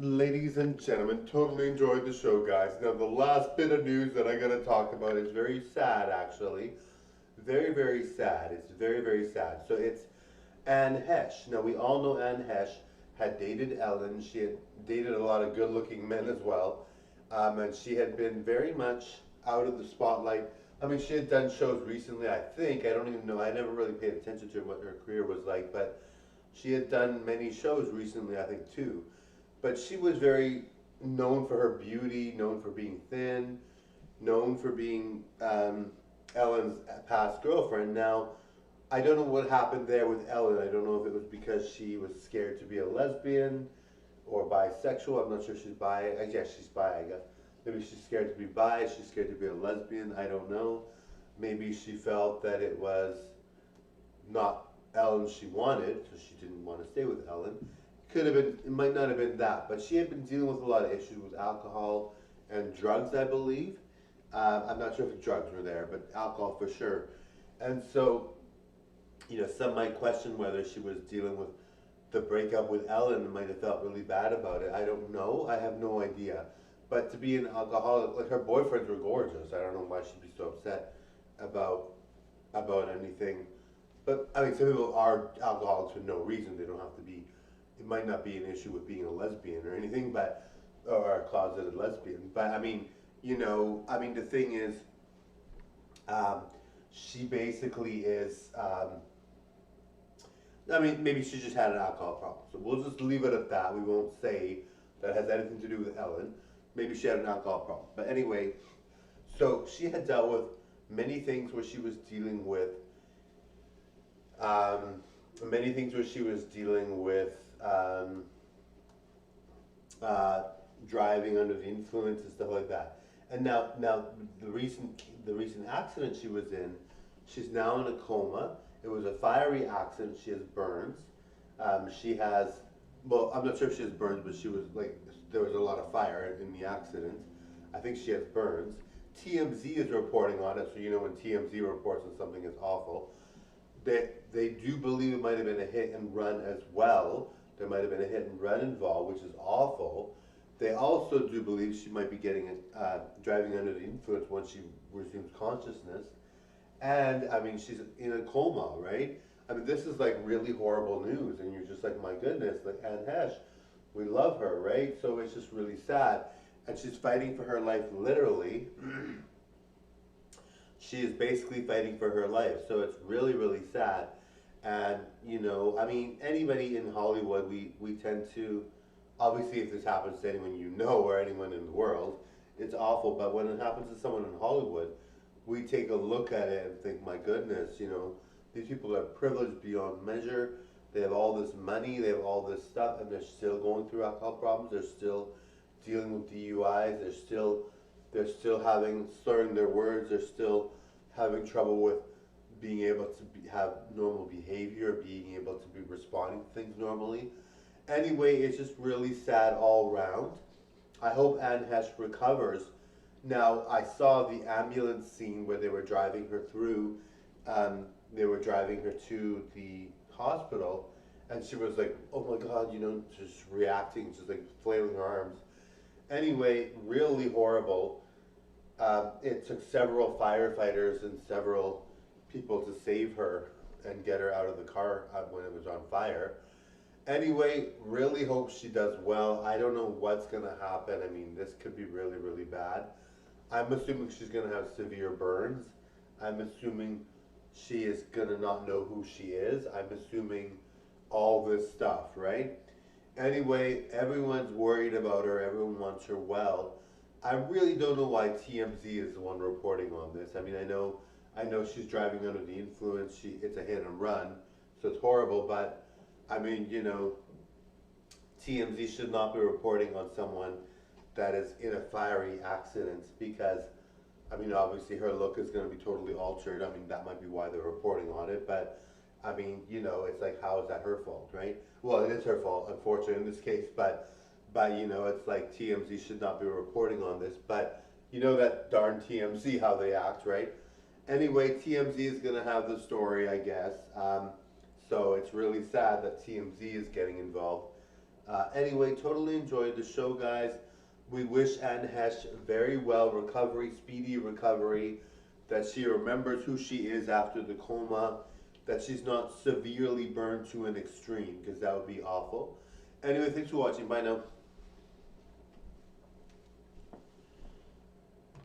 Ladies and gentlemen, totally enjoyed the show, guys. Now, the last bit of news that I gotta talk about is very sad, actually. Very, very sad. It's very, very sad. So it's Anne Heche. Now, we all know Anne Heche had dated Ellen. She had dated a lot of good looking men as well. And she had been very much out of the spotlight. I mean, she had done shows recently, I think. I don't even know. I never really paid attention to what her career was like, but she had done many shows recently, I think, too. But she was very known for her beauty, known for being thin, known for being Ellen's past girlfriend. Now, I don't know what happened there with Ellen. I don't know if it was because she was scared to be a lesbian or bisexual. I'm not sure she's bi. I guess she's bi, I guess. Maybe she's scared to be bi. She's scared to be a lesbian. I don't know. Maybe she felt that it was not Ellen she wanted, so she didn't want to stay with Ellen. Could have been, it might not have been that, but she had been dealing with a lot of issues with alcohol and drugs, I believe. I'm not sure if drugs were there, but alcohol for sure. And so, some might question whether she was dealing with the breakup with Ellen and might have felt really bad about it. I don't know. I have no idea. But to be an alcoholic, like her boyfriends were gorgeous. I don't know why she'd be so upset about anything. But I mean, some people are alcoholics for no reason. They don't have to be. It might not be an issue with being a lesbian or anything, but or a closeted lesbian. But I mean, the thing is, um, she basically is. Maybe she just had an alcohol problem. So we'll just leave it at that. We won't say that has anything to do with Ellen. Maybe she had an alcohol problem. But anyway, so she had dealt with many things where she was dealing with um, many things where she was dealing with um, uh, driving under the influence and stuff like that. And now the recent accident she was in, she's now in a coma. It was a fiery accident. She has burns. She has, well, I'm not sure if she has burns, but she was like, there was a lot of fire in the accident. I think she has burns. TMZ is reporting on it, so when TMZ reports on something, it's awful. They do believe it might have been a hit and run as well. There might have been a hit and run involved, which is awful. They also do believe she might be getting driving under the influence once she resumes consciousness. And I mean, she's in a coma, right? I mean, this is like really horrible news, and you're just like, my goodness, like Anne Heche, we love her, right? So it's just really sad. And she's fighting for her life, literally. She is basically fighting for her life. So it's really, really sad. And, anybody in Hollywood, we tend to, obviously, if this happens to anyone or anyone in the world, it's awful. But when it happens to someone in Hollywood, we take a look at it and think, my goodness, these people are privileged beyond measure. They have all this money, they have all this stuff, and they're still going through alcohol problems. They're still dealing with DUIs. They're still having slurring their words. They're still having trouble with being able to have normal behavior, being able to be responding to things normally. Anyway, it's just really sad all around. I hope Anne Heche recovers. Now, I saw the ambulance scene where they were driving her through. They were driving her to the hospital, and she was like, "Oh my God," just reacting, just like flailing her arms. Anyway, really horrible. It took several firefighters and several people to save her and get her out of the car when it was on fire. Anyway, really hope she does well. I don't know what's going to happen. I mean, this could be really, really bad. I'm assuming she's going to have severe burns. I'm assuming she is going to not know who she is. I'm assuming all this stuff, right? Anyway, everyone's worried about her. Everyone wants her well. I really don't know why TMZ is the one reporting on this. I mean, I know she's driving under the influence. It's a hit and run, so it's horrible. But I mean, TMZ should not be reporting on someone that is in a fiery accident because, I mean, obviously her look is going to be totally altered. I mean, that might be why they're reporting on it. But I mean, it's like, how is that her fault, right? Well, it is her fault, unfortunately, in this case. But it's like TMZ should not be reporting on this. But that darn TMZ, how they act, right? Anyway, TMZ is going to have the story, I guess. So it's really sad that TMZ is getting involved. Anyway, totally enjoyed the show, guys. We wish Anne Heche very well recovery, speedy recovery, that she remembers who she is after the coma, that she's not severely burned to an extreme, because that would be awful. Anyway, thanks for watching. Bye now.